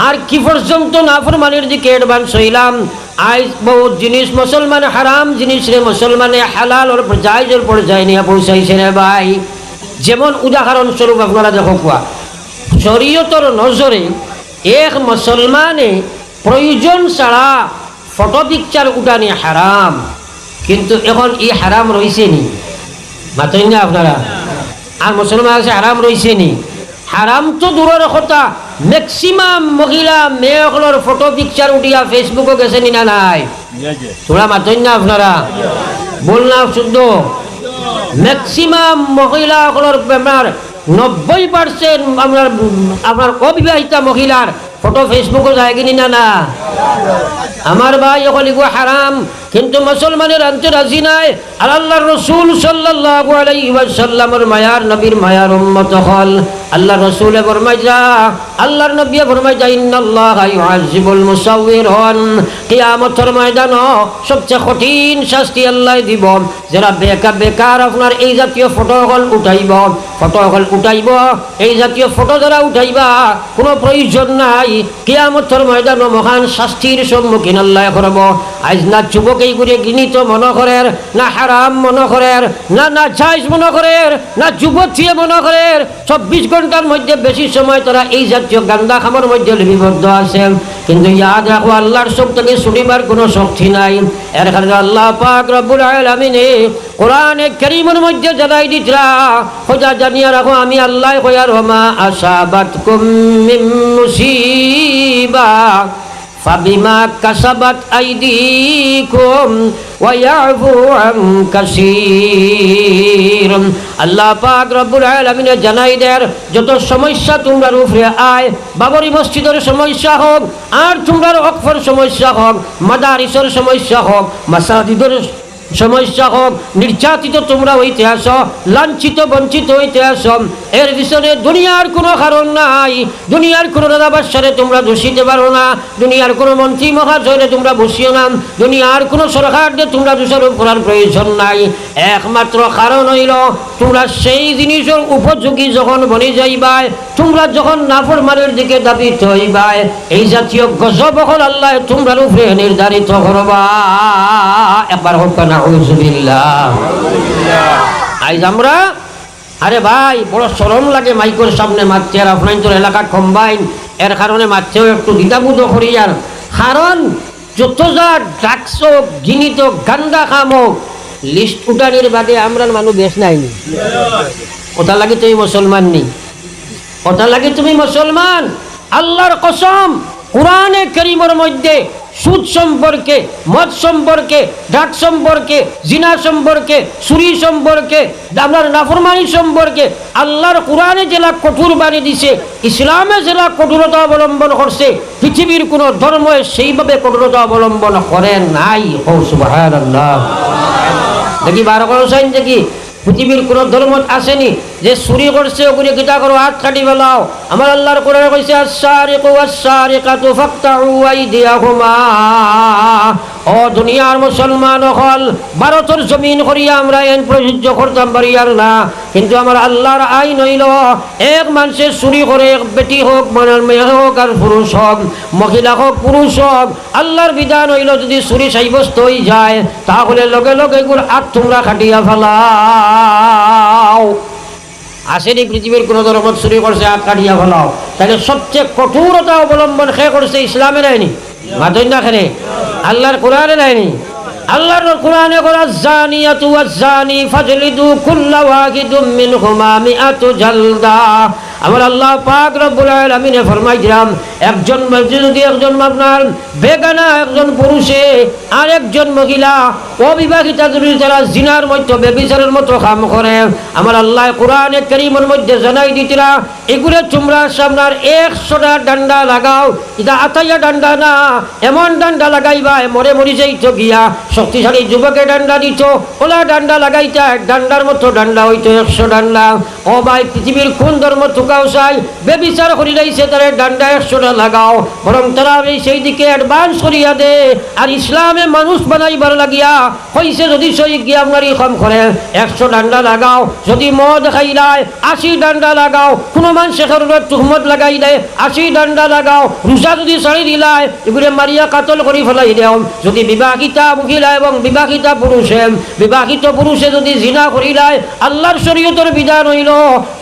আর কি পর্যন্ত নাফরমানির দিকে অ্যাডভান্স হইলাম। আজ বহুত জিনিস মুসলমান হারাম জিনিস রে মুসলমানে হালাল ওর জায়েজের পর্যায়ে নিয়ে পৌঁছাইছে রে ভাই। যেমন উদাহরণস্বরূপ আপনারা দেখো কোয়া শরীয়তের নজরে এক মুসলমানে প্রয়োজন ছাড়া ফটো পিকচার উঠানি হারাম, কিন্তু এখন ই হারাম রয়েছে নি মাতই না আপনারা? আর মুসলমান আছে হারাম রয়েছে নি? হারাম তো দূরের কথা, ম্যাক্সিমাম মহিলা মেয়েগুলোর ফটো পিকচার উঠিয়া ফেসবুকে গেছে নি না নাই? তোরা মাতই না আপনারা? বল না শুদ্ধ। ম্যাক্সিমাম মহিলাগুলোর আপনার 90% আপনার অবিবাহিতা মহিলার ফটো ফেসবুকে যায় কিনি না না? আমার ভাই এখন এগুলো হারাম, কিন্তু মুসলমানের আনতে রাজি নাই। আর আল্লাহর রাসূল সাল্লাল্লাহু আলাইহি ওয়াসাল্লামের মায়ার নবীর মায়ার উম্মত হল। আল্লাহর রাসূলে ফরমাইয়া, আল্লাহর নবী ফরমাইয়া, ইন্নাল্লাহা ইউআযিবুল মুসাউওয়িরুন, কিয়ামতের ময়দানে সবচেয়ে কঠিন শাস্তি আল্লাহ দিব যারা বেকার আপনার এই জাতীয় ফটো হল উঠাইব। এই জাতীয় ফটো যারা উঠাইবা কোনো প্রয়োজন নাই, কিয়ামতের ময়দানে মহান শাস্তির সম্মুখীন আল্লাহ করব। আজ না যুবক এইগুলি গৃহীত মনে করেন, না হারাম মনে করেন, না জায়েজ মনে করেন, না যুবতী মনে করেন। 24 ঘন্টার মধ্যে বেশি সময় তারা এই জাতীয় গান্দা খামার মধ্যে লিপিবদ্ধ আছেন। কিন্তু ইয়াদ রাখো, আল্লাহর চোখ থেকে ছুটিবার কোনো শক্তি নাই। এর কারণে আল্লাহ পাক রব্বুল আলামিন কোরআনে কারীমের মধ্যে জানাই দিতরা, খোদা জানিয়া রাখো আমি আল্লাহ কয়ার ওমা আসাবাতকুম মিন মুসিবা ফাবিমা কাসাবাত আইদিকুম ওয়া ইয়াফু আন কাসীর। আল্লাহ পাক রব্বুল আলামিন জানাই দেন, যত সমস্যা তোমরা উপরে আয়, বাবরি মসজিদের সমস্যা হোক, আর তোমরা অকফর সমস্যা হোক, মাদারিসের সমস্যা হোক, মাসাজিদের সমস্যা হোক, নির্যাতিত তোমরা হইতে আসো, লাঞ্ছিত বঞ্চিত হইতে আসো, এর পিছনে দুনিয়ার কোনো কারণ নাই। দুনিয়ার কোনো রাজাবাদশারে তোমরা দোষিতে পারো না, দুনিয়ার কোনো মন্ত্রী মহাশয়রে তোমরা বসিও না, দুনিয়ার কোনো সরকারকে তোমরা দোষারোপ করার প্রয়োজন নাই। একমাত্র কারণ হইল তোমরা সেই জিনিসের উপযোগী যখন বনে যাইবাই, তোমরা যখন নাফরমানের দিকে দাবিত হইবাই, এই জাতীয় গজব হল আল্লাহ তোমরা উপরে নির্ধারিত করবা। একবার হোক না আউযুবিল্লাহ। আজ আমরা আরে ভাই বড় শরম লাগে মাইকের সামনে মারতে, আর আপনার তোর এলাকা কম্বাইন, এর কারণে মারতেও একটু দ্বিধাবোধ করি। আর কারণ যত যা ড্রাগস হোক, ঘৃণিত গান্দা খাম হোক, লিস্ট উঠানির বাদে আমরা মানুষ বেশ নাইনি। কথা লাগে তুমি মুসলমান নি? কথা লাগে তুমি মুসলমান? আল্লাহর কসম, কোরআনে কারীমের মধ্যে সুদ সম্পর্কে, মদ সম্পর্কে, ড্রাগস সম্পর্কে, জিনা সম্পর্কে, চুরি সম্পর্কে, আপনার নাফরমানি সম্পর্কে আল্লাহর কোরআনে জেলা কঠোর বাণী দিছে, ইসলামে জেলা কঠোরতা অবলম্বন করছে, পৃথিবীর কোনো ধর্ম সেইভাবে কঠোরতা অবলম্বন করে নাই। ও সুবহানাল্লাহ। দেখি 12 করো সাইন দেখি পৃথিবীর কোনো ধর্ম আসেনি যে চুরি করছে ওগুলি গীতা করো, হাত কাটি ফেলাও। আমার আল্লাহর কোরআনে কইছে আস-সারিকু ওয়াস-সারিকাতু ফাকতাউ আইদিয়াহুমা। ও দুনিয়ার মুসলমান হল, ভারতের জমিন করিয়া আমরা আইন প্রযোজ্য করতাম পারি আর না, কিন্তু আমার আল্লাহর আইন হইল এক মানুষের চুরি করে, এক বেটি হোক, মেয়ে হোক আর পুরুষ হোক, মহিলা হোক পুরুষ হোক, আল্লাহর বিধান হইল যদি চুরি সাব্যস্ত হয়ে যায় তাহলে লগে লগে এগুলো হাত তোমরা কাটিয়া ফেলাও। আসেনি পৃথিবীর কোনো ধর্ম চুরি করছে হাত কাটিয়া ফেলাও। তাহলে সবচেয়ে কঠোরতা অবলম্বন খে করছে ইসলামের আইনি, মাতই না খেলে আল্লাহর কোরআনের আইনি। আল্লাহর কোরআনে করা জানিয়াতু ওয়াজ-জানি ফাজলিদু কুল্লা ওয়াহিদুম মিনহুমা মিআতু জালদা। আমার আল্লাহ পাক রব্বুল আলামিন ফরমাইলেন, একজন যদি একজন আপনার বেগানা একজন পুরুষে আর একজন মহিলা অবিবাহিতা যদি তারা জিনার মধ্যে ব্যভিচারের মতো কাম করে, আমার আল্লাহ কোরআনে কারীমের মধ্যে জানাই দিতরা এগুলো তোমরা আপনার 100টা ডান্ডা লাগাও। এটা আতাইয়া ডান্ডা না, এমন ডান্ডা লাগাইবা মরে মরি যাইতো গিয়া। শক্তিশালী যুবকে ডান্ডা দিত, ওলা ডান্ডা লাগাইতা, ডান্ডার মতো ডান্ডা হইতো 100 ডান্ডা। ও ভাই পৃথিবীর কোন ধর্ম লাগাও চাই, বেবিচার করি লাইছে তারা ডান্ডা 100টা লাগাও, বরং তারা সেই দিকে অ্যাডভান্স করিয়া দে। আর ইসলামে মানুষ বানাইবার লাগিয়া হইছে যদি সই গিয়া আপনার কম করে 100 ডান্ডা লাগাও, যদি মদ খাইলাই 80 ডান্ডা লাগাও, কোনো মানুষের তুহমত লাগাই দেয় 80 ডান্ডা লাগাও, রোজা যদি ছাড়ি দিলাই এগুলো মারিয়া কাতল করে ফেলাই দেও। যদি বিবাহিতা মহিলা এবং বিবাহিতা পুরুষে যদি জিনা করিলাই আল্লাহর শরীয়তের বিধান হইল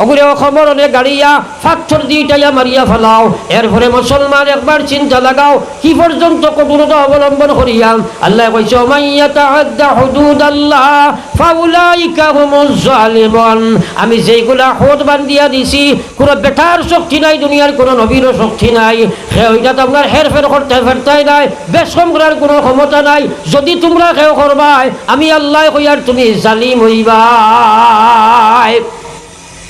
ওগুলো খবরনে গাড়িয়া ফাথর দিটাইয়া মারিয়া ফেলাও। এরপরে মুসলমান একবার চিন্তা লাগাও কি পর্যন্ত কঠোরতা অবলম্বন করিয়া। আল্লাহ কইছে মাইয়া তাআদ্দা হুদুদাল্লাহ ফাউলাইকা হুমুজ জালিমুন। আমি যেইগুলা হদ বান্ধিয়া দিছি, কোনো বেটার শক্তি নাই, দুনিয়ার কোনো নবীরও শক্তি নাই, ওইটা তো আপনার হেরফের করতে ফেরতাই নাই, বেশম করার কোনো ক্ষমতা নাই। যদি তোমরা কেউ করবাই আমি আল্লাহ কইয়ার তুমি জালিম হইবাই।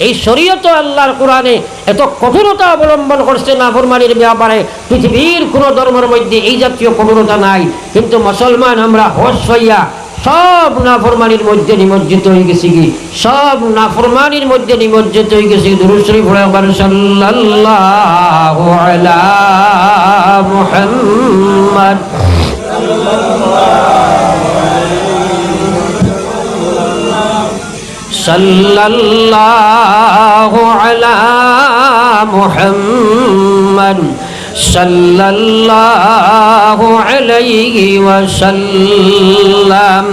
এই শরীয়ত আল্লাহর কোরআনে এত কঠোরতা অবলম্বন করছে নাফরমানির ব্যাপারে, পৃথিবীর কোনো ধর্মের মধ্যে এই জাতীয় কঠোরতা নাই। কিন্তু মুসলমান আমরা হোশ হইয়া সব নাফরমানির মধ্যে নিমজ্জিত হয়ে গেছি, কি সব নাফরমানির মধ্যে নিমজ্জিত হয়ে গেছি। দুরূদ শরীফ পড়ে একবার সাল্লাল্লাহু আলা মুহাম্মদ সাল্লাল্লাহু আলা মুহাম্মদ সাল্লাল্লাহু আলাইহি ওয়াসাল্লাম।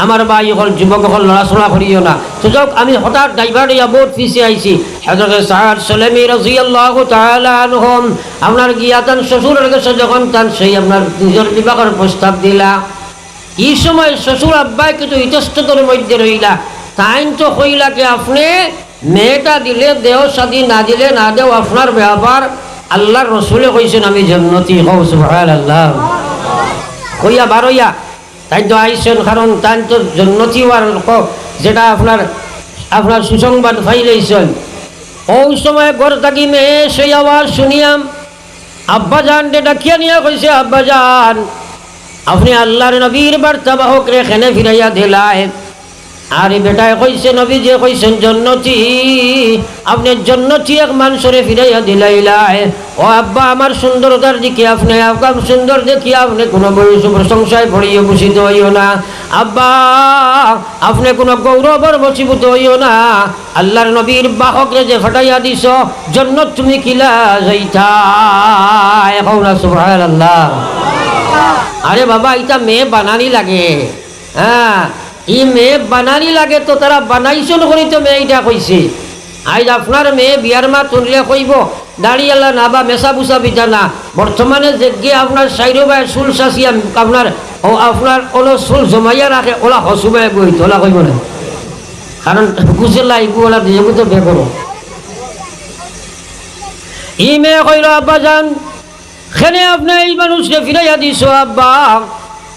আমার ভাই হল যুবক হল লড়াশোনা করিও না। সুযোগ আমি হঠাৎ ড্রাইভার দিয়া বহুত পিছিয়ে আইছি। হযরত সাদ সালেমী রাদিয়াল্লাহু তাআলা আনহু আপনার গিয়াতান শ্বশুরের কাছে যখন তান সেই আপনার নিজের বিবাহের প্রস্তাব দিলা, এই সময় শ্বশুর আব্বাই কিন্তু ইতস্ততর মধ্যে রইলা। তাইন তো কইলা কি আপনি মেয়েটা দিলে দেও, শাদী না দিলে না দেও, আপনার ব্যাপার। আল্লাহর রসুলে কইছেন আমি জান্নাতি। হও সুবহানাল্লাহ। কইয়া বারইয়া তাই তো আইছেন, কারণ তাই তো জান্নাতি হওয়ার যেটা আপনার সুসংবাদ পাইলেইছেন। ওই সময় ঘর থাকি মেয়ে সেই আওয়াজ শুনিয়াম আব্বাজান ডাকিয়া নিয়ে কইছে, আব্বাজান আপনি আল্লাহর নবীর বার্তা বাহক রেখেনে ফিরাইয়া দিলায়। আর বেটায় কইছে নবী যে কইছেন জন্নতি, আপনি জন্নতি এক মানুষরে ফিরাইয়া দিলাইলাই। ও আব্বা আমার সুন্দরতার দিকে আপনি আগাম সুন্দর দেখি আপনি কোনো প্রশংসায় পড়িয়ে বসিত হইও না। আব্বা আপনি কোনো গৌরবর বসীভূত হইও না। আল্লাহর নবীর বাহকরে যে ফাটাইয়া দিছ জন্নত তুমি কিলা যাইতা। এখন সুবহানাল্লাহ। আরে বাবা এটা মেয়ে বানানি লাগে, হ্যাঁ ই মেয়ে বানানি লাগে তো তারা বানাইছন করি তো মেয়ে এটা কইছে। আজ আপনার মেয়ে বিয়ার মা তুললে কইব দাঁড়িয়ালা না বা মেশা বুসা বিটা না। বর্তমানে যে আপনার সাইরো বা চুল চাচিয়া আপনার ওলো চুল জমাইয়া রাখে ওলা হসুবাই বই তোলা কইব না, কারণ বুঝলা ইগু ওলা দিয়ে তো বে করো। ই মেয়ে কইল আব্বা যান খেনে আপনি এই মানুষকে ফিরাইয়া দিছ, আব্বা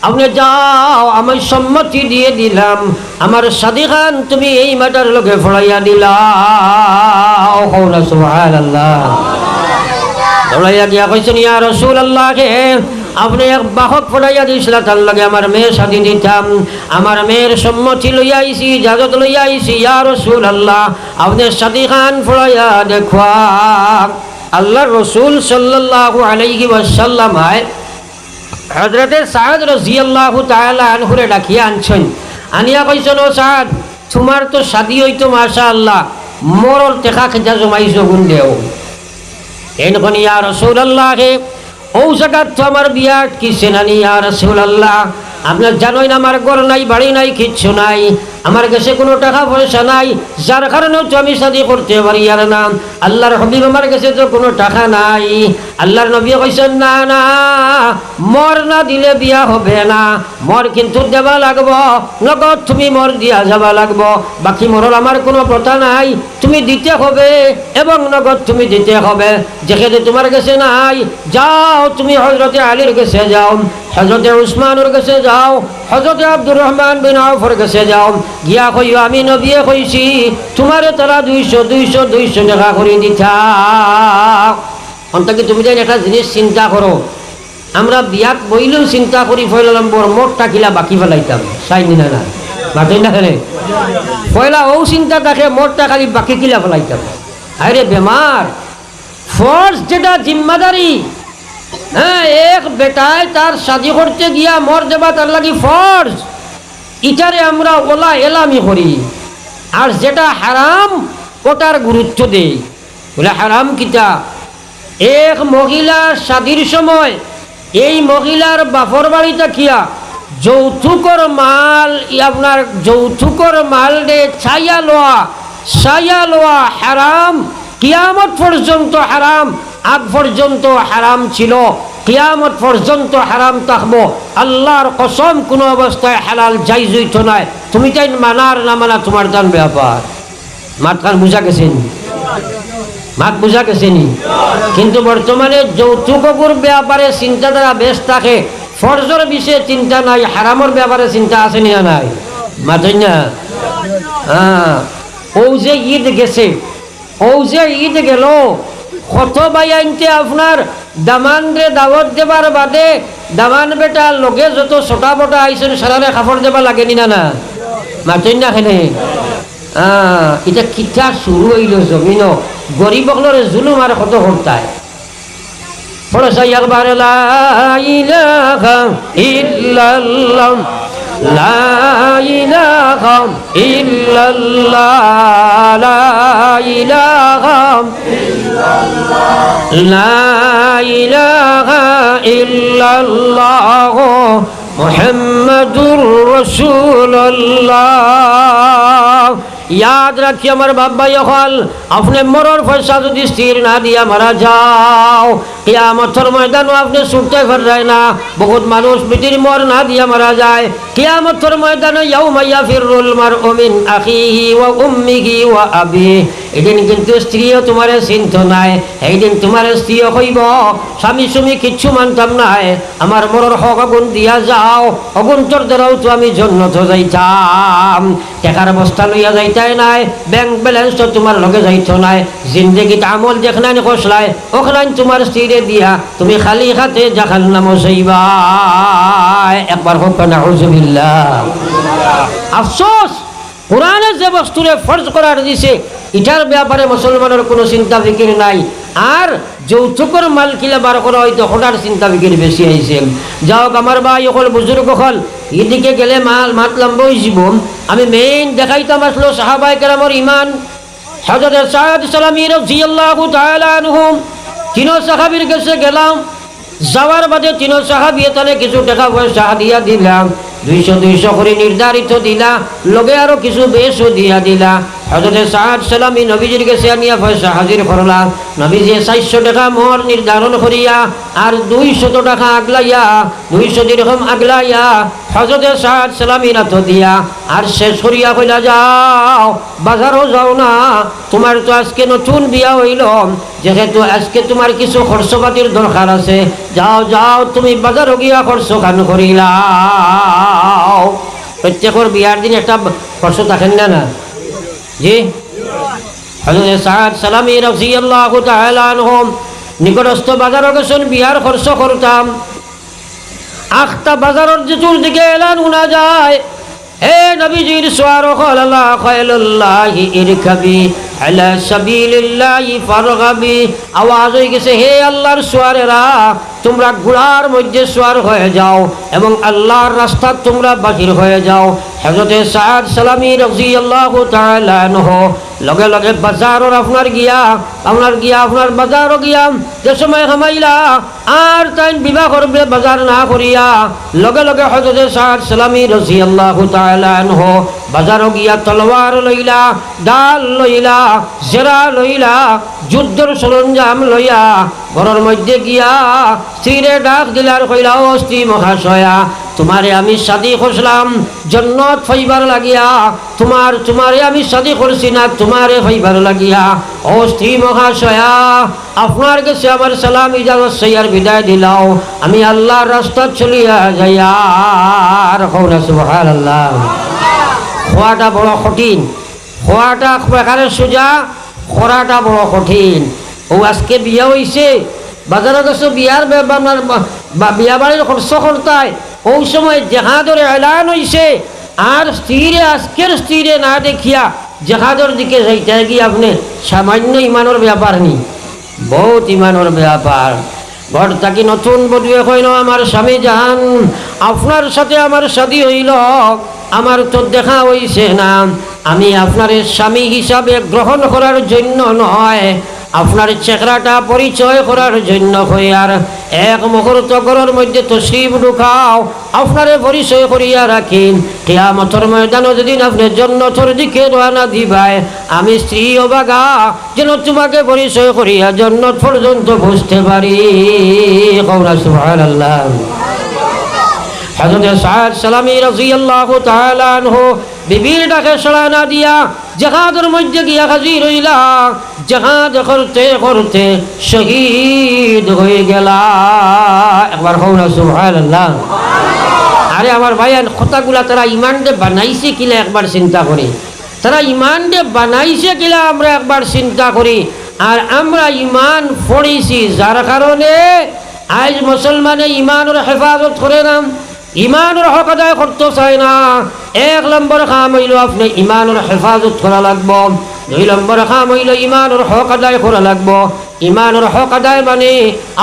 আপনি যাও আমি সম্মতি দিয়ে দিলাম, আমার শাদী খান তুমি এই মাটার লোকে ফড়াইয়া দিলাও। সুবহানাল্লাহ। ফড়াইয়া দিয়া কইছেন ইয়া রাসূলুল্লাহ কে আপনি এক বাহক ফড়াইয়া দিছিলা, তার লগে আমার মেয়ে শাদী দিতাম, আমার মেয়ের সম্মতি লইয়া আইছি, ইজাজত লইয়া আইছি। ইয়া রাসূলুল্লাহ আপনি শাদী খান ফড়াইয়া দেখুয়া। আল্লাহর রাসূল সাল্লাল্লাহু আলাইহি ওয়াসাল্লাম হযরতে সাদ রাদিয়াল্লাহু তাআলা আনহুরে ডাকিয়া আনছেন। আনিয়া কইছেন ও সাদ তোমার তো শাদী হইতো মাশাআল্লাহ, মোরর টেকা খেজা জমাইছো গুণ দেও। এনখন ইয়া রাসূলুল্লাহ ও জায়গা তো আমার বিয়া কিছে না ইয়া রাসূলুল্লাহ। আপনার জানোই না আমার ঘর নাই, বাড়ি নাই, কিচ্ছু নাই, আমার কাছে কোনো টাকা পয়সা নাই, যার কারণেও তো আমি শাদী করতে পারি আর না। আল্লাহর হাবিব আমার কাছে তো কোনো টাকা নাই। আল্লাহর নবী কইছেন না না মর না দিলে বিয়া হবে না, মর কিন্তু দেবা লাগবো, নগদ তুমি মর দিয়া যাবা লাগবো। বাকি মরল আমার কোনো প্রথা নাই, তুমি দিতে হবে এবং নগদ তুমি দিতে হবে। যেখানে তোমার কাছে নাই যাও তুমি হযরতে আলীর কাছে যাও, হযরতে উসমানের কাছে যাও, হযরতে আব্দুর রহমান বিন আওফের কাছে যাও, গিয়া কইও আমি নবী কইছি তোমারে তারা 200 টাকা করে দিতা। অন্তকে তুমি যেন একটা জিনিস চিন্তা করো, আমরা বিয়াত বইলেও চিন্তা করি ফেলাম বড় মোটটা কিলা বাকি ফেলাইতাম চাইনি না না বাকি না খেলে পয়লা ও চিন্তা থাকে মোটটা খালি বাকি কিলা ফেলাইতাম। আরে বেমার ফর্জ যেটা জিম্মাদারি, হ্যাঁ, এক বেটায় তার শাদি করতে গিয়া মর দেবা তার লাগি ফর্জ, ইটারে আমরা ওলা এলামি করি। আর যেটা হারাম ওটার গুরুত্ব দেই। বলে হারাম কিতা? এক মহিলার শাদির সময় এই মহিলার বাপর বাড়িতে কিয়া যৌতুকর মাল, আপনার যৌতুকর মাল দে ছায়া লওয়া হারাম, কিয়ামত পর্যন্ত হারাম, আগ পর্যন্ত হারাম ছিল, কিয়ামত পর্যন্ত হারাম থাকবো। আল্লাহর কসম কোনো অবস্থায় হালাল জায়েজ হইত নাই। তুমি তাই মানার না মানা তোমার দান ব্যাপার। মাত কান বুঝা গেছেন? মাত বুঝা গেছেনি? কিন্তু বর্তমানে যৌতুকর ব্যাপারে চিন্তাধারা বেশ থাকে, ফরজর বিষয়ে চিন্তা নাই, হারামর ব্যাপারে চিন্তা আছে না নাই? মাতই না? হ্যাঁ, ও যে ঈদ গেছে, ও যে ঈদ গেল, কত বাইনতে আপনার দামান রে দাওয়াত দেবার বাদে দামান বেটা লগে যত ছোটা বটা আইসেন সারারে কাপড় দেবা লাগেনি না না? মাতই না খেলে? এটা কিতা শুরু হইল জমিন, গরিব বকলরে জুলুম আর কত করতায়। পড়াশাই একবার লা ইলাহা ইল্লাল্লাহ, লা ইলাহা ইল্লাল্লাহ, লা ইলাহা ইল্লাল্লাহ, লা ইলাহা ইল্লাল্লাহ, মুহাম্মাদুর রাসূলুল্লাহ। याद रखिए हमारे बाबा यखल अपने मरर फैसा যদি স্থির না দিয়া মারা যাও, কিয়ামতের ময়দানে আপনি ছুটতে পারবেন না। বহুত মানুষ মৃত্যুর মর না দিয়া মারা যায়। কিয়ামতের ময়দানে ইয়াউমা ইয়াফিরুল মারউ মিন আখিহি ওয়া উম্মিহি ওয়া আবিহি, এদিন কিন্তু স্ত্রীও তোমার চিন্ত নাই, এইদিন তোমার স্ত্রীও কইব স্বামী সুমি কিচ্ছু মানতাম নাই, আমার মরর হক আগুন দিয়া যাও, আগুন তোর দ্বারাও তো আমি জন্নত যাইতাম। টাকার বস্তা লইয়া যাইতাই নাই, ব্যাংক ব্যালেন্স তো তোমার লগে যাইতো নাই, জিন্দগিতে আমল যেখানে কষলাই ওখানে তোমার স্ত্রীরে দিয়া তুমি খালি হাতে জাহান্নাম যাইবা। একবার হোক না নাউযুবিল্লাহ। আফসোস, কোরআনে যে বস্তুরে ফরজ করার দিছে এটার ব্যাপারে মুসলমানের কোনো চিন্তা ফিকির নাই। আর যৌতুকর মাল কিলা বার করা হয়তো হঠাৎ চিন্তা ফিকির বেশি আইছে। যাও আমার ভাই হল বুজুর্গ হল, এদিকে গেলে মাত লম্বা হইব। আমি মেইন দেখাইতাম আসলো সাহাবায়ে কেরামের ঈমান। হযরত সাদ সালামী রাদিয়াল্লাহু তাআলা আনহুম তিনো সাহাবীর কাছে গেলাম, যাওয়ার বাদে তিনো সাহাবী তাহলে কিছু টাকা পয়সা দিয়া দিলাম, 200 করে নির্ধারিত দিলা, লগে আরো কিছু বেশও দিয়া দিলা। হযরত সাদ সালামী নবীজির কাছে আনিয়া পয়সা হাজির করলা। নবীজি 400 টাকা মোহর নির্ধারণ করিয়া আর 200 টাকা আগলাইয়া 200 দিরহাম আগলাইয়া হযরত সাদ সালামী নাত দিয়া আর শেষ করিয়া কইলা, যাও বাজারও যাও না, তোমার তো আজকে নতুন বিয়া হইল, যেহেতু আজকে তোমার কিছু খরচপাতির দরকার আছে, যাও যাও তুমি বাজারও গিয়া খরচ খান করিলাও। প্রত্যেকের বিয়ার দিন একটা খরচ থাকেন না না? জি, হযরত সাদ সালামী রাদিয়াল্লাহু তাআলা আনহুম নিকটস্থ বাজারও গেছেন, বিয়ার খরচ করতাম। আখতা বাজারের যেতুর দিকে এলান উনা যায়, হে নবীজির সোয়ার খালাল্লাহ খায়লুল্লাহি ইরকাবি আলা সাবিলিল্লাহি ফারগাবি। আওয়াজ হয়ে গেছে, হে আল্লাহর সোয়ারেরা, তোমরা ঘোড়ার মধ্যে সোয়ার হয়ে যাও এবং আল্লাহর রাস্তা তোমরা বাহির হয়ে যাও। হযরত সাদ সালামী রাদিয়াল্লাহু তাআলা আনহু লগে লগে বাজারর আপনার বাজারও গিয়া যে সময় হামাইলা আর তাই বিবাহ করবে বাজার না করিয়া লগে লগে হযরত সাদ সালামী রাদিয়াল্লাহু তাআলা আনহু বাজারও গিয়া তলোয়ার লইলা, ডাল লইলা, জেরা লইলা, যুদ্ধর সরঞ্জাম লইয়া ঘরের মধ্যে গিয়া স্ত্রীরে ডাক দিলার কইলা, ও স্ত্রী মহাশয়া, তোমারে আমি শাদী করছিলাম জন্নত ফাইবার লাগিয়া, তোমারে আমি শাদী করছি না তোমারে ফাইবার লাগিয়া। ও স্ত্রী মহাশয়া, আপনার কাছে আমার সালাম ইজাজত সৈয়ার বিদায় দিলাও, আমি আল্লাহর রাস্তা চলিয়া যাইয়া। সুবহানাল্লাহ। খোয়াটা বড় কঠিন, খোয়াটা বেকারে সোজা, খরাটা বড় কঠিন। ও আজকে বিয়া হইছে, বাজারে গেছে বিয়ার বিয়া বাড়ির খরচ করতায়, ওই সময় জাহাজের এলান হইছে আর স্ত্রীরে আজকের স্ত্রীরে না দেখিয়া জেহাদের দিকে যাইতে গিয়ে আপনি সামান্য ইমানের ব্যাপার নি, বহুত ইমানের ব্যাপার। ঘর থাকি নতুন বধুয়ে কইল আমার স্বামী জাহান আপনার সাথে আমার শাদী হইল, আমার তো দেখা হইছে না, আমি আপনার স্বামী হিসাবে গ্রহণ করার জন্য নয়, আপনার চেহারাটা পরিচয় করার জন্য হইয়ার এক মুহূর্ত ঘরের মধ্যে তশরিফ ঢুকাও, আপনারে পরিচয় করিয়া রাখিন। কিয়ামতের ময়দানে যেদিন আপনি জান্নাতের দিকে রওনা দিবাই, আমি স্ত্রী অবাগা যেন তোমাকে পরিচয় করিয়া জান্নাত পর্যন্ত বুঝতে পারি। কওলা সুবহানাল্লাহ। হযরত সাদ সালামী রাদিয়াল্লাহু তাআলা আনহু বিবির ডাকে সাড়া না দিয়া জিহাদের মধ্যে গিয়া হাজির হইলা, জিহাদ করতে করতে শহীদ হয়ে গেলা। একবার কওলা সুবহানাল্লাহ। আরে আমার ভাইয়ান কথাগুলা তারা ইমান দে বানাইছে কিলা একবার চিন্তা করি, তারা ইমান দে বানাইছে কিলা আমরা একবার চিন্তা করি। আর আমরা ইমান পড়েছি যার কারণে আজ মুসলমানে ইমানের হেফাজত করে না, ইমানের হক আদায় করতে চায় না। এক নম্বর কাম হইল আপনি ইমানের হেফাজত করা লাগবো, দুই নম্বর কাম হইল ইমানের হক আদায় করা লাগবো। ইমানের হক আদায় মানে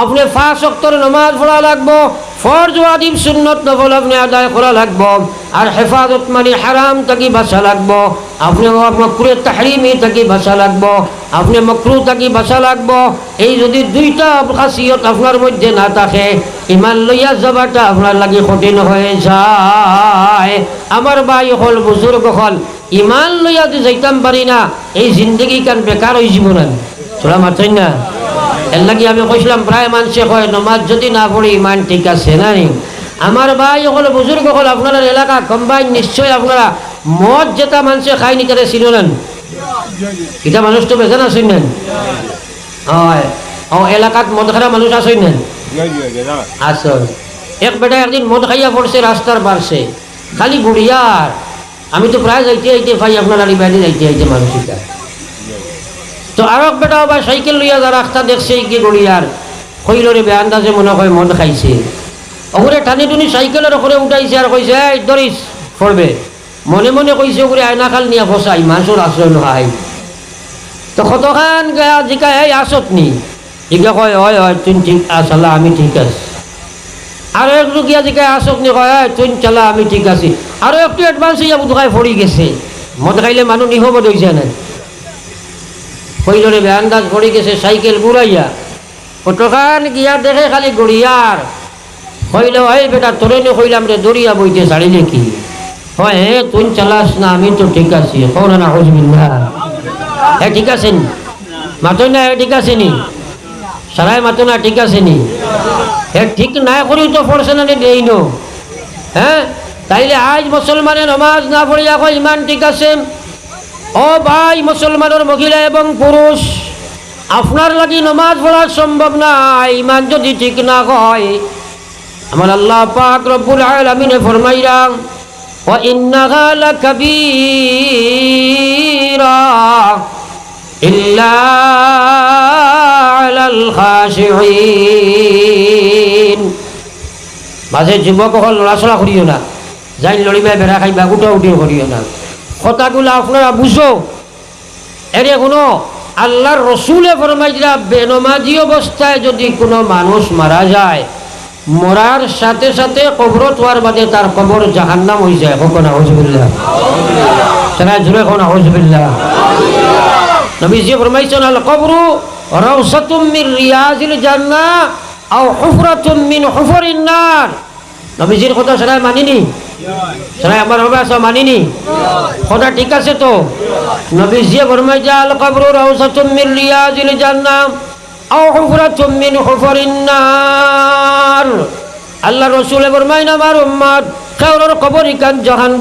আপনি 5 ওয়াক্তের নামাজ পড়া লাগবো, ফরজ ওয়াজিব সুন্নত নফল আপনি আদায় করা লাগবো। আর হেফাজত মানে হারাম থাকি বাঁচা লাগবো, আপনি মাকরুহ তাহরিমি থাকি বাঁচা লাগবো, আপনি মাকরুহ থাকি বাঁচা লাগবো। এই যদি দুইটা খাসিয়ত আপনার মধ্যে না থাকে, ইমান লইয়া যাবাটা আপনার লাগি কঠিন হয়ে যায়। আমার ভাই হল বুজুর্গ হল, ইমান লইয়া যদি যাইতাম পারি না, এই জিন্দগি কান বেকার হয়ে যাব না। চোরা মারছেন না? এর লাগি আমি কইছিলাম প্রায় মানুষে কয় নমাজ যদি না পড়ি ইমান ঠিক আছে না নি। আমার ভাই হল বুজুর্গ হল, আপনার এলাকা কম্বাইন নিশ্চয় আপনারা মদ যেটা মানুষে খায়নি তারা ছিল নেন, এটা মানুষ তো বেজান আসেন নেন। হয় ও এলাকাত মদ খারা মানুষ আসেন নেন, আসল। এক বেটা একদিন মদ খাইয়া পড়ছে রাস্তার পাশে, খালি গুড়িয়ার। আমি তো প্রায় যাইতে যাইতে ভাই আপনার আড়ি বাইরে যাইতে যাইতে মানুষটা তো আর এক বেটা আবার সাইকেল লইয়া যা রাস্তা দেখছে কি গড়িয়ার কইলরে বেআন্দাজে মনে হয় মদ খাইছে, ওগুলো টানি টুনি সাইকেলের ওপরে উঠাইছে আর কইছে এই দরিস পড়বে। মনে মনে কইছে ওগুলো আয়নাখাল নিয়ে ফসাই মানুষের আশ্রয় নয়। তো কতখান গায়া জিকা এই আসত নি, জিকা কয় হয় হয় তুই ঠিক আসালা আমি ঠিক আছি। আরো একটু গিয়া জিকা আসত নি কয় হয় তুই চালা আমি ঠিক আছি। আরো একটু অ্যাডভান্স হইয়া বুধকায় পড়ি গেছে, মদ খাইলে মানুষ নিহবদ হয়েছে না। কইলরে বেআন্দাজ পড়ে গেছে সাইকেল ঘুরাইয়া, কতখান গিয়া দেখে খালি গড়িয়ার। কইল এই বেটা তোরে নে কইলাম রে দরিয়া বইতে ছাড়িলে কি হয়, হে তুই চালাস না আমি তো ঠিক আছি। কও না হুজবিল্লাহ, হ্যাঁ ঠিক আছে নি মাতো না, ঠিক আছে নি সারাই মাতো না, ঠিক আছে নি হ্যাঁ ঠিক না করি তো পড়ছে না দেই নো। হ্যাঁ তাইলে আজ মুসলমানে নামাজ না পড়িয়া কয় ইমান ঠিক আছে। ও ভাই মুসলমানের মহিলা এবং পুরুষ, আপনার লাগি নামাজ পড়া সম্ভব না ইমান যদি ঠিক না হয়। আমার আল্লাহ পাক রব্বুল আলামিন ফরমাইরা ওয়া ইন্নাহা লাকাবীরা ইল্লা আলাল খাশিঈন। মাঝে যুবক হল লড়াচড়া করিও না, যাই লড়িবা বেড়া খাইবা উঠা উঠিও করিও না। কথাগুলো আপনারা বুঝো। এর কোনো আল্লাহর রসুলে ফরমাইরা বেনমাজি অবস্থায় যদি কোনো মানুষ মারা যায়, মরার সাথে সাথে কবরত হওয়ার বাদে তার কবর জাহান্নাম হয়ে যায়। কখন আউযুবিল্লাহ, তারা জুড়ে কোন আউযুবিল্লাহ। নবীজি ফরমাইছেন আল কবরু রাউসাতুম মিন রিয়াজিল জান্নাহ আও হুফরাতুম মিন হুফরিন নার। নবীজির কথা সারা মানিনি, সারা আমার হবে আসা মানিনি কথা ঠিক আছে তো। নবীজি ফরমাইছে আল কবরু রাউসাতুম মিন রিয়াজিল জান্নাহ আও হুফরাতুম মিন হুফরিন নার। আল্লাহ রাসূল ফরমাইন আমার উম্মত কারোর কবর ইকান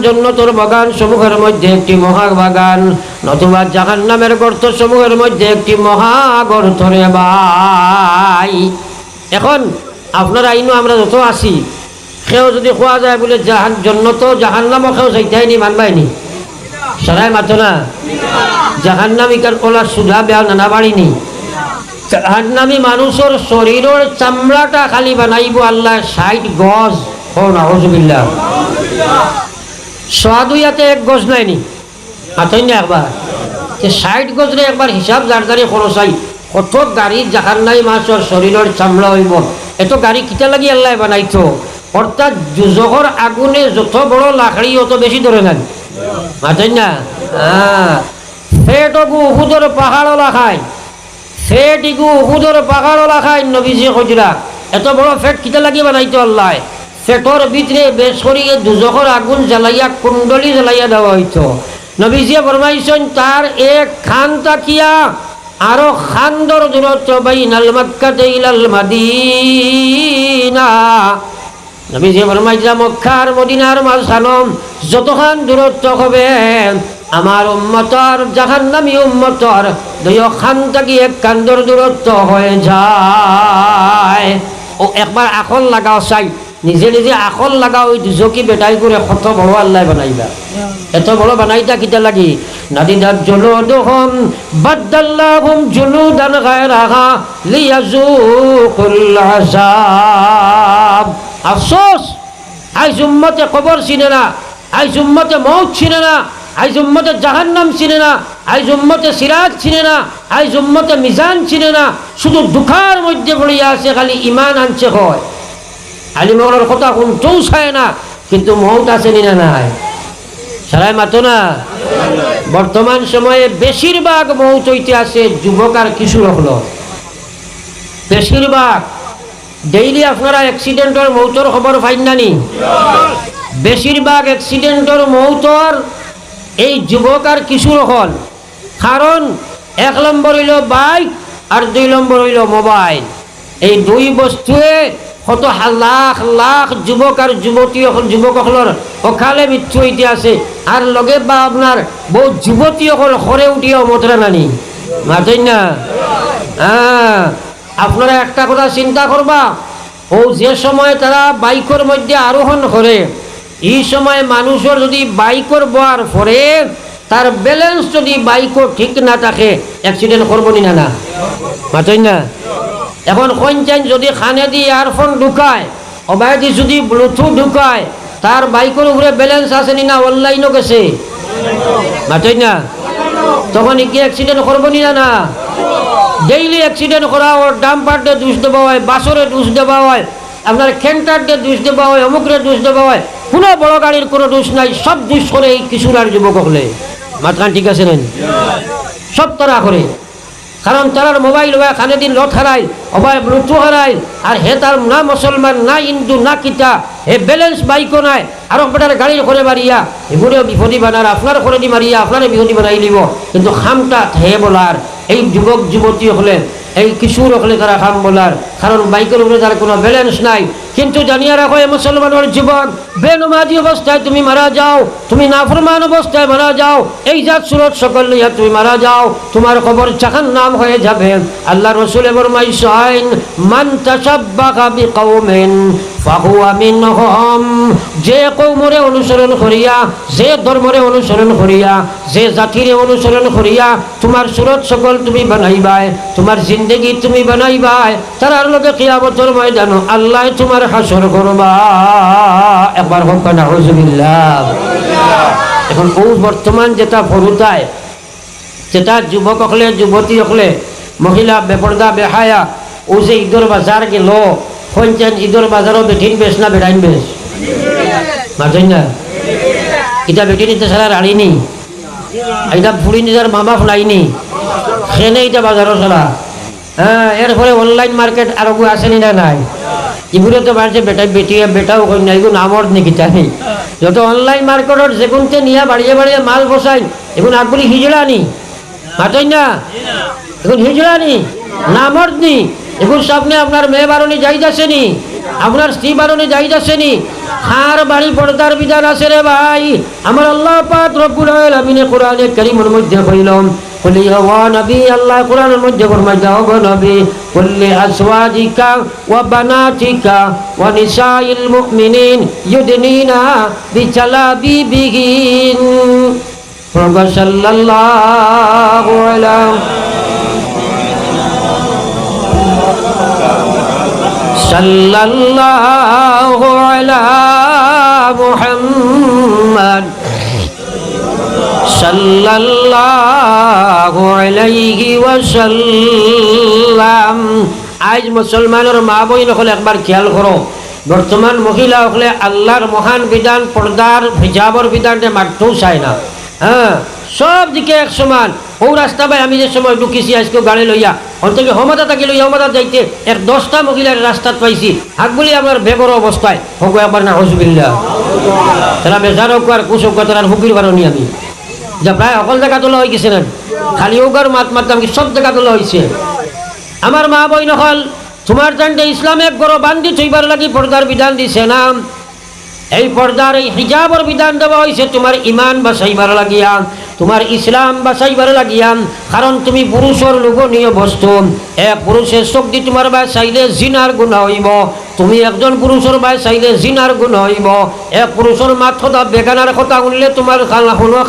জান্নাতের বাগান সমূহের মধ্যে একটি মহাবাগান, নতুবা জাহান্নামের গর্ত সমূহের মধ্যে একটি মহাগর্ত রে ভাই। এখন আপনারা আইনো আমরা যত আছি সেও যদি খোয়া যায় বলে জান্নাত জাহান্নামও খেয়েও যাইতেই মানবাইনি, সারাই মাতো না। জাহান্নাম ইকান ওলা সুধা বেয়া নানা বাড়িনি। জাহান্নামী মানুষের শরীরের চামড়াটা খালি বানাইব আল্লাহ 60 গজ। নাউযুবিল্লাহ, সোয়াদুইয়াতে 1 গজ নাইনি, মাথই না একবার 60 গজরে একবার হিসাব জারদারি খরচাই কত গাড়ি জাহান নাই মাছর শরীরের চামড়া হইব এত গাড়ি কিতা লাগি আল্লাহ বানাইতো অর্থাৎ দুজখর আগুনে যত বড় লাকড়ি অত বেশি ধরে নেন মাতেন না ফেটগু উহুদর পাহাড় লাখায় ফেট ইগু উহুদর পাহাড় লাখায় নবীজি হজরা এত বড় ফেট কিতা লাগি বানাইতো আল্লাহ ফেটর ভিতরে বেশ করিয়ে দুজখর আগুন জ্বালাইয়া কুণ্ডলি জ্বালাইয়া দেওয়া হইতো নবীজিয়ে ফরমাইছেন তার এক খান তাকিয়া আরো খান্দর দূরত্ব বাইনাল মক্কাতে ইলাল মাদিনা নবীজিয়ে ফরমাইছে মক্কার মদিনার মাঝখানম যতখান দূরত্ব হবে আমার উম্মতর জাহান্নামী উম্মতর দুই খান তাকি এক কান্দর দূরত্ব হয়ে যায় ও একবার আখল লাগাও চাই নিজে নিজে আখল লাগাও ওই দুজকি বেটাই করে কত বড় আল্লাহ বানাইবা এত বড় বানাইতা কিতা লাগি নাদিদাত জুলুদুহুম বাদদাল্লাহুম জুলুদান গায়রাহা লিয়াযুকুল আযাব আফসোস আইজ উম্মতে কবর চিনে না আইজ উম্মতে মউত চিনে না আইজ উম্মতে জাহান্নাম চিনে না আইজ উম্মতে সিরাত চিনে না আইজ উম্মতে মিজান চিনে না শুধু দুঃখার মধ্যে পড়িয়া আছে খালি ঈমান আনছে হয় আলিমগরের কথা শুনতেও চায় না কিন্তু মৌত আছে না নাই সারাই মাতো না বর্তমান সময়ে বেশিরভাগ মৌত হইতে আছে যুবক আর কিশোর হলো বেশিরভাগ ডেইলি আপনারা অ্যাক্সিডেন্টর মৌতর খবর পাইন নানি বেশিরভাগ অ্যাক্সিডেন্টর মৌতর এই যুবক আর কিশোর হল কারণ 1 নম্বর হইল বাইক আর 2 নম্বর হইল মোবাইল এই দুই বস্তুয়ে কত লাখ লাখ যুবক আর যুবতী যুবক সকলের অকালে মৃত্যু হইতে আছে আর লগে বা আপনার বহু যুবতী সকল ঘরে উঠিয়া মতরা নানি মাতেন না আপনারা একটা কথা চিন্তা করবা ও যে সময় তারা বাইকের মধ্যে আরোহণ করে এই সময় মানুষের যদি বাইকের বোয়ার পরে তার ব্যালেন্স যদি বাইকও ঠিক না থাকে অ্যাক্সিডেন্ট করবো না না মাতেন না এখন কইনচাইন যদি খানে দিয়ে ইয়ারফোন ঢুকায় অবায়দি যদি ব্লুটুথ ঢুকায় তার বাইকের উপরে ব্যালেন্স আছে না অনলাইনও গেছে মাতেন না তখন কি অ্যাক্সিডেন্ট করবো না না ডেইলি অ্যাক্সিডেন্ট করা ওর ডাম্পার দিয়ে দোষ দেওয়া হয় বাসরে দোষ দেওয়া হয় আপনার খেন্টার দিয়ে দোষ দেওয়া হয় অমুকরে দোষ দেওয়া হয় কোনো বড় গাড়ির কোনো দোষ নাই সব দোষ করে এই কিশোর আর যুবক হলে মাতখান ঠিক আছে নেন সব তারা করে কারণ তারার মোবাইল হয় খানে দিন লত হারায় অবায় ব্লুটুথ হারায় আর হে তার না মুসলমান না হিন্দু না কিতা হে ব্যালেন্স বাইকও নাই আর বেটার গাড়ির করে মারিয়া এগুলো বিপদী বানার আপনার করে দি মারিয়া আপনারা বিপদী বানাই দিব কিন্তু খামটা হে বলার এই যুবক যুবতী হলে এই কিশোর হলে তারা খাম বলার কারণ বাইকের উপরে তার কোনো ব্যালেন্স নাই কিন্তু জানিয়া রাখো এ মুসলমানের যুবক বেনমাজি অবস্থায় তুমি মারা যাও তুমি নাফরমান অবস্থায় মারা যাও এই জাত সুরত সকল লইয়া তুমি মারা যাও তোমার খবর জাহান্নাম হয়ে যাবে আল্লাহ রাসূল ফরমাইছেন মান তাশাব্বাহা বিকওমিন ফাহুয়া মিনহুম যে কওমরে অনুসরণ করিয়া যে ধর্মরে অনুসরণ করিয়া যে জাতিরে অনুসরণ করিয়া তোমার সুরত সকল তুমি বানাইবাই তোমার জিন্দেগি তুমি বানাইবাই তার লগে কিয়ামতের ময়দান আল্লাহ তোমার হাসর করবা একবার হোক না নাউযুবিল্লাহ এখন ও বর্তমান যেটা ফরুতায় যেটা যুবক হলে যুবতী হলে মহিলা বেপর্দা বেহায়া ও যে ঈদর বাজার গেল পঞ্চান ঈদর বাজারও বেঠিন বেশ না বেড়াইন বেশ মাঝেন না এটা বেটি নিতে ছাড়া রাড়িনি এটা ফুড়ি নিজের মামা ফলাইনি সেনে এটা বাজারও ছাড়া হ্যাঁ এরপরে অনলাইন মার্কেট আরো আসেনি না নাই এগুলো তো বাড়ছে বেটাও কন্যা এগুলো নামর নাকি জানি যত অনলাইন মার্কেটের যেগুনতে নিয়ে বাড়িয়ে বাড়িয়ে মাল বসাই এখন আগগুলি হিজড়া নি মাতেন না এখন হিজড়া নি নামর নি এখন সামনে আপনার মেয়ে বারণী যাই যাচ্ছেনি আপনার স্ত্রী বারণী যাই যাচ্ছেনি হার বাড়ি পর্দার বিধান আছে রে ভাই আমার আল্লাহ পাক রব্বুল আলামিন কোরআনে কারীমের মধ্যে কইলাম قل يا نبي الله قرآن المجد فرمایا او نبی قل لأزواجك وبناتك ونساء المؤمنين يدنين بجلابيبهن صلى الله عليه صلى الله على محمد صلى الله সাল্লাল্লাহু আলাইহি ওয়াসাল্লাম। আজ মুসলমানের মা বইন হলে একবার খেয়াল করো, বর্তমান মহিলা হলে আল্লাহর মহান বিধান পর্দার হিজাবর বিধানটা মারতেও চায় না। হ্যাঁ, সব দিকে এক সমান। ও রাস্তা ভাই আমি যে সময় ঢুকিছি আজকে গাড়ি লইয়া অন্তত হমতা থাকি লইয়া হমতা যাইতে এক 10টা মহিলার রাস্তাত পাইছি হাত বলি আমার বেগর অবস্থায় হোক একবার না হজবিল্লা তারা বেজার হোক আর কুশ হোক তার হুকির বারণি আমি যা প্রায় সকল জায়গা তোলা হয়ে গেছে না, খালি ওগার মাত মারতাম কি সব জায়গা তোলা হয়েছে। আমার মা বই নকল তোমার জানতে ইসলাম এক গড় বান্ধি থইবার লাগি পর্দার বিধান দিছে না। এই পর্দার এই হিজাবর বিধান দেওয়া হয়েছে তোমার ইমান বাঁচাইবার লাগিয়া, তোমার ইসলাম বাঁচাইবার লাগিয়া। কারণ তুমি পুরুষের লোভনীয় বস্তু, এক পুরুষের চোখ দি তোমার বাই চাইলে জিনার গুণা হইব, তুমি একজন পুরুষের বাই চাইলে জিনার গুণা হইব। এক পুরুষের মাথা বেগানার কথা শুনলে তোমার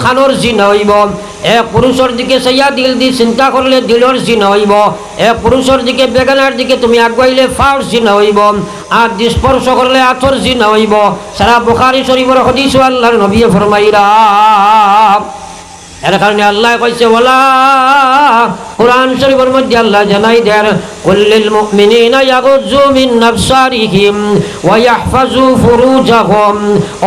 খানোর জিনা হইব। এক পুরুষের দিকে চাইয়া দিল দি চিন্তা করলে দিলর জিনা হইব। এক পুরুষের দিকে বেগানার দিকে তুমি আগুয়াইলে ফাউর জিনা হইব। আর স্পর্শ করলে আথর জিনা হইব। সারা বুখারী শরীফের হাদিস আল্লাহর নবী ফরমাইরা। এর কারণে আল্লাহ কইছে ওয়ালা কোরআন শরীফের মধ্যে আল্লাহ জানাই দেন কুল্লিল মুমিনিনা ইয়াগুযু মিন আবসারিহিম ওয়া ইয়াহফাজু ফুরুজাহুম।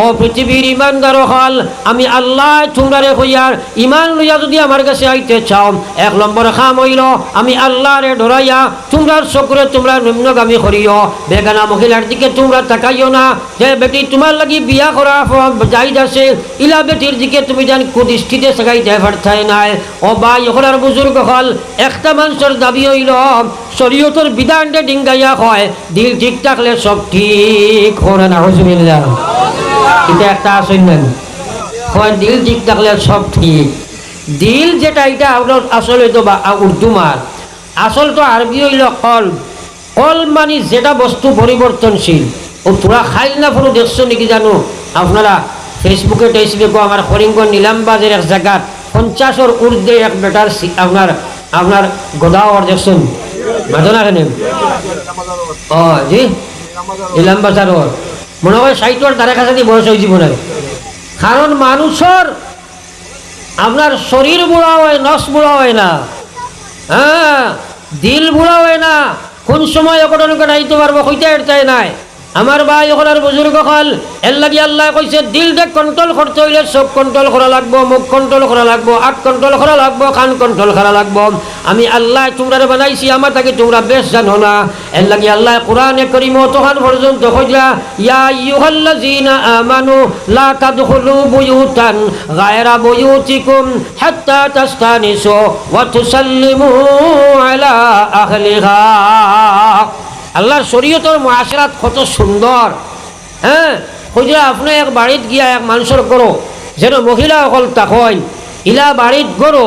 ও পৃথিবীর ঈমানদার হল আমি আল্লাহ তোমরারে কইয়ার ঈমান লইয়া যদি আমার কাছে আইতে চাও, এক নম্বর কাম হইল আমি আল্লাহরে ডরাইয়া তোমরার চকুরে তোমরা নিম্নগামী করিও। বেগানা মহিলার দিকে তোমরা তাকাইও না। যে বেটি তোমার লাগি বিয়া করা যাইদ আছে ইলা বেটির দিকে তুমি জান কুদৃষ্টিতে সাগাই পারতাই নাই। ও ভাই ওখানে বুজুর্গ হল একটা মানুষের দাবি হইল শরীয়তের বিধানটা ডিঙ্গাইয়া হয় দিল ঠিক থাকলে সব ঠিক হয় না। হুজুবিল্লাহ এটা একটা আসল না হয় দিল ঠিক থাকলে সব ঠিক। দিল যেটা এটা আসলে তো উর্দু মার, আসল তো আরবি হইল কল। কল মানে যেটা বস্তু পরিবর্তনশীল। ও তোরা খাইল না পুরো দেখছো নাকি জানো আপনারা ফেসবুকে টেসবুকে আমার করিমগঞ্জ নিলামবাজের এক জায়গাত 50-এর ঊর্ধ্বে এক বেটার আপনার গোদাওয়ার দেখছেন মাঝনা কেন ও জি নিলামবাজার মনে হয় 60-এর ধারে কাছাকাছি বয়স হয়ে যাব না। কারণ মানুষের আপনার শরীর বুড়া হয় নস বুড়া হয় না, হ্যাঁ দিল বুড়া হয় না। কোন সময় অঘটনকে নাইতে পারবো হইতে এরতাই নাই। আমার ভাই ওখানের বুজুর্গ হল এর লাগি আল্লাহ কইছে দিলটা কন্ট্রোল করতে হইলে চোখ কন্ট্রোল করা লাগবো, মুখ কন্ট্রোল করা লাগবো, আট কন্ট্রোল করা লাগবো, কান কন্ট্রোল করা লাগবো। আমি আল্লাহ তোমরা বানাইছি আমার তাকে তোমরা বেশ জানো না। এর লাগি আল্লাহ কোরআনে কারীম তখন পর্যন্ত কইলা ইয়া আইয়ুহাল্লাযীনা আমানু লা তাদখুলু বুয়ুতান গায়রা বুয়ুতিকুম হাত্তা তাস্তানিসু ওয়া তুসাল্লিমু আলা আহলিহা। আল্লাহর শরীয়তের মুআশারাত কত সুন্দর। হ্যাঁ কইরা আপনি এক বাড়িত গিয়া এক মানুষের করো যেন মহিলা অকল তাকই ইলা বাড়িত করো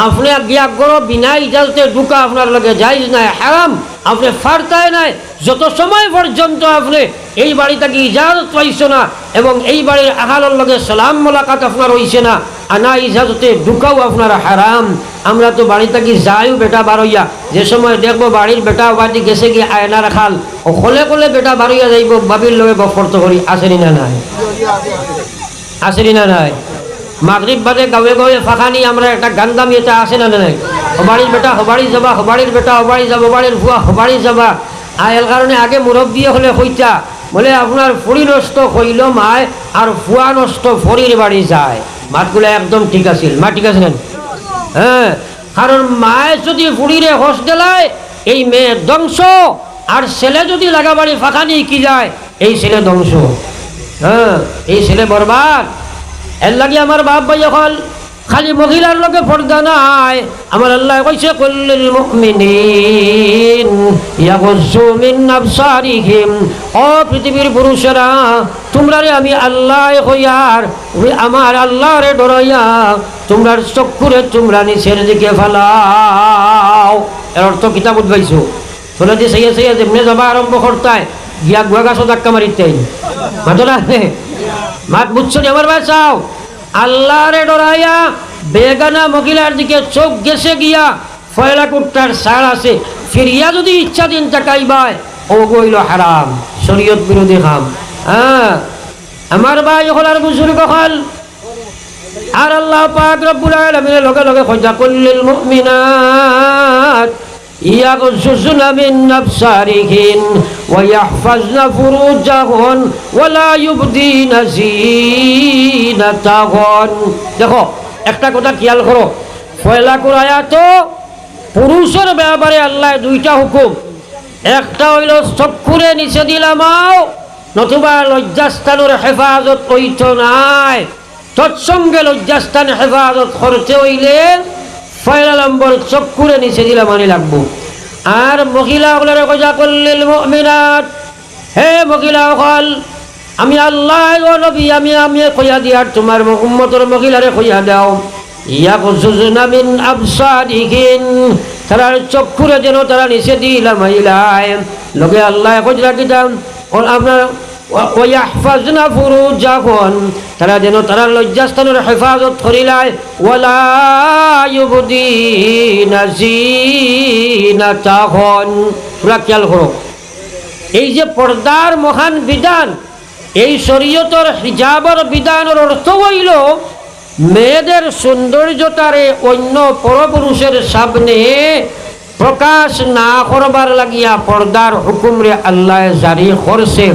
আপনি গিয়া করো বিনা ইজাজতে ঢুকা আপনার লগে জায়েজ নাই, হারাম। আপনি ফারতাই নাই যত সময় পর্যন্ত আপনি এই বাড়ি থেকে ইজাজত পাইছো না এবং এই বাড়ির আহালের লগে সালাম মোলাকাত আপনার হইছে না, আনা ইজাজতে ঢুকাও আপনার হারাম। আমরা তো বাড়ি থেকে যাইও বেটা বারইয়া যে সময় দেখবো বাড়ির বেটা বাড়ি গেছে গিয়ে আয়না রাখাল ও কলে কলে বেটা বারইয়া যাইব বাবির লগে বফরত করি আসেনি না নাই, আসেনি না নাই। মাগরিব বাদে গাঁয়ে গাঁয়ে ফাঁকানি আমরা একটা গান্দামি এটা আসে না নাই। হবাড়ির বেটা হবাড়ি যাবা, হবাড়ির বেটা হবাড়ি যাবা, হবাড়ির ফুয়া হবাড়ি যাবা। আর এর কারণে আগে মুরব্বী হলে কইতা বলে আপনার ফুড়ি নষ্ট হইল মায় আর ফুয়া নষ্ট ফরির বাড়ি যায়। মাতগুলো একদম ঠিক আছিল, মা ঠিক আছে না? হ্যাঁ, কারণ মায় যদি ফুড়িরে হোস দেলায় এই মেয়ে ধ্বংস, আর ছেলে যদি লাগা বাড়ি ফাঁকানি কি যায় এই ছেলে ধ্বংস। হ্যাঁ, এই ছেলে বরবাদ। এর লাগি আমার বাপ ভাই এখন খালি মহিলার লোকে পর্দা নাই। আমার আল্লাহ কইছে কুল্লিল মুমিনিন ইয়াগুযু মিন আবসারিহিম। ও পৃথিবীর পুরুষেরা তোমরা রে আমি আল্লাহ কইয়ার আমার আল্লাহরে ডরাইয়া তোমরার চক্ষুরে তোমরা নিচের দিকে ফেলাও। এর অর্থ কিতাব উদ্ভাইছো বলে যে সেই সেই যেমনি যাবা আরম্ভ করতায় গিয়া গুয়া গাছও ধাক্কা মারিতেই মাতলা মাত বুঝছো আমার বাঁচাও। আল্লাহরে ডরাইয়া বেগানা মহিলার দিকে চোখ গেছে গিয়া ফয়লা কুট্টার সার আছে ফিরিয়া যদি ইচ্ছা দিন তাকাইবাই ও গইল হারাম, শরীয়ত বিরোধী কাম। হ্যাঁ, আমার ভাই হল আর বুজুর্গ হল আর আল্লাহ পাক রব্বুল আলামিনের লগে লগে কইতা কুল্লিল মুমিনাত ইয়াগযুজনা মিন আবসারিহিন ওয়া ইয়াহফাজনা ফুরুজাহুন ওয়া লা ইউবদিনা যিনাতাহুন। দেখো একটা কথা খেয়াল করো, পয়লা আয়াত পুরুষের ব্যাপারে আল্লাহ দুইটা হুকুম, একটা হইল চক্ষুরে নিচে দিলামাও, নতুবা লজ্জাস্থানের হেফাজত হইত নাই। তৎসঙ্গে লজ্জাস্থান হেফাজত করতে হইলে পয়লা নম্বর চক্ষুরে নিচে দিলাম আনি লাগবো। আর মহিলাগুলোর কথা করলিল মুমিনাত, হে মহিলাসকল, আমি আল্লাহ ও নবী আমি কইয়া দিয়ার তোমার উম্মতের মহিলারে কইয়া দাও, ইয়াগযুজনা মিন আবসারিহিন, তারা চক্ষুরে যেন তারা নিচে দিলাম আইলায় লগে আল্লাহ কইরা দিতাম আপনার ওয়াহফাজনা ফুরুজাহুন, তারা যেন তারা লজ্জাস্থানের হেফাজত করিলায়, ওয়ালা ইউবদিনা যিনাতাহুন। তোমরা খেয়াল করো, এই যে পর্দার মহান বিধান, এই শরীয়তের হিজাবের বিধানের অর্থ হইল মেয়েদের সৌন্দর্যতারে অন্য পরপুরুষের সামনে প্রকাশ না করবার লাগিয়া পর্দার হুকুমরে আল্লাহ জারি করছে।